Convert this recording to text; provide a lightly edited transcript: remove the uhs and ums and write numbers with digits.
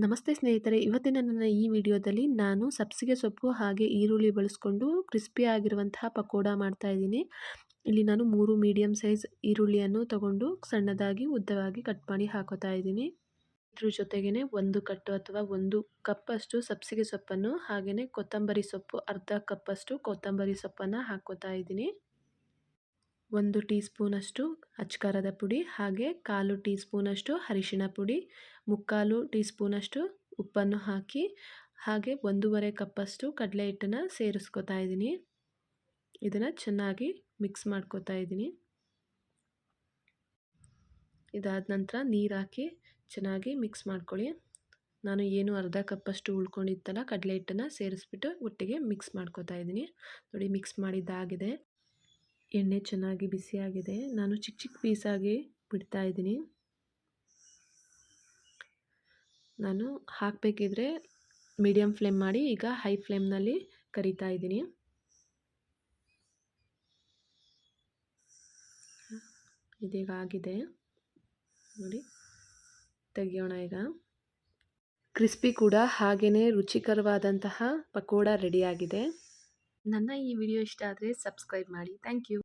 ನಮಸ್ತೆ ಸ್ನೇಹಿತರೆ, ಇವತ್ತಿನ ನನ್ನ ಈ ವಿಡಿಯೋದಲ್ಲಿ ನಾನು ಸಬ್ಬಸಿಗೆ ಸೊಪ್ಪು ಹಾಗೆ ಈರುಳ್ಳಿ ಬಳಸ್ಕೊಂಡು ಕ್ರಿಸ್ಪಿ ಆಗಿರುವಂತಹ ಪಕೋಡ ಮಾಡ್ತಾ ಇದ್ದೀನಿ. ಇಲ್ಲಿ ನಾನು 3 ಮೀಡಿಯಂ ಸೈಜ್ ಈರುಳ್ಳಿಯನ್ನು ತಗೊಂಡು ಸಣ್ಣದಾಗಿ ಉದ್ದವಾಗಿ ಕಟ್ ಮಾಡಿ ಹಾಕೋತಾ ಇದ್ದೀನಿ. ಇದ್ರ ಜೊತೆಗೇನೆ 1 ಕಟ್ಟು ಅಥವಾ 1 ಕಪ್ ಅಷ್ಟು ಸಬ್ಬಸಿಗೆ ಸೊಪ್ಪನ್ನು ಹಾಗೆಯೇ ಕೊತ್ತಂಬರಿ ಸೊಪ್ಪು ಅರ್ಧ ಕಪ್ ಅಷ್ಟು ಕೊತ್ತಂಬರಿ ಸೊಪ್ಪನ್ನು ಹಾಕೋತಾ ಇದ್ದೀನಿ. 1 ಟೀ ಸ್ಪೂನಷ್ಟು ಅಚ್ಕಾರದ ಪುಡಿ ಹಾಗೆ 1/4 ಟೀ ಸ್ಪೂನಷ್ಟು ಅರಿಶಿಣ ಪುಡಿ, 3/4 ಟೀ ಸ್ಪೂನಷ್ಟು ಉಪ್ಪನ್ನು ಹಾಕಿ ಹಾಗೆ 1.5 ಕಪ್ಪಷ್ಟು ಕಡಲೆ ಹಿಟ್ಟನ್ನು ಸೇರಿಸ್ಕೊತಾ ಇದ್ದೀನಿ. ಇದನ್ನು ಚೆನ್ನಾಗಿ ಮಿಕ್ಸ್ ಮಾಡ್ಕೊತಾ ಇದ್ದೀನಿ. ಇದಾದ ನಂತರ ನೀರು ಹಾಕಿ ಚೆನ್ನಾಗಿ ಮಿಕ್ಸ್ ಮಾಡ್ಕೊಳ್ಳಿ. ನಾನು ಏನು ಅರ್ಧ ಕಪ್ಪಷ್ಟು ಉಳ್ಕೊಂಡಿತ್ತಲ್ಲ ಕಡಲೆ ಹಿಟ್ಟನ್ನು ಸೇರಿಸ್ಬಿಟ್ಟು ಒಟ್ಟಿಗೆ ಮಿಕ್ಸ್ ಮಾಡ್ಕೊತಾ ಇದ್ದೀನಿ. ನೋಡಿ, ಮಿಕ್ಸ್ ಮಾಡಿದ್ದಾಗಿದೆ. ಎಣ್ಣೆ ಚೆನ್ನಾಗಿ ಬಿಸಿಯಾಗಿದೆ. ನಾನು ಚಿಕ್ಕ ಚಿಕ್ಕ ಪೀಸಾಗಿ ಬಿಡ್ತಾ ಇದ್ದೀನಿ. ನಾನು ಹಾಕಬೇಕಿದ್ರೆ ಮೀಡಿಯಮ್ ಫ್ಲೇಮ್ ಮಾಡಿ, ಈಗ ಹೈ ಫ್ಲೇಮ್ನಲ್ಲಿ ಕರಿತಾ ಇದ್ದೀನಿ. ಇದೀಗ ಆಗಿದೆ ನೋಡಿ, ತೆಗಿಯೋಣ ಈಗ. ಕ್ರಿಸ್ಪಿ ಕೂಡ ಹಾಗೆಯೇ ರುಚಿಕರವಾದಂತಹ ಪಕೋಡ ರೆಡಿಯಾಗಿದೆ. ನನ್ನ ಈ ವಿಡಿಯೋ ಇಷ್ಟ ಆದರೆ ಸಬ್ಸ್ಕ್ರೈಬ್ ಮಾಡಿ. Thank you.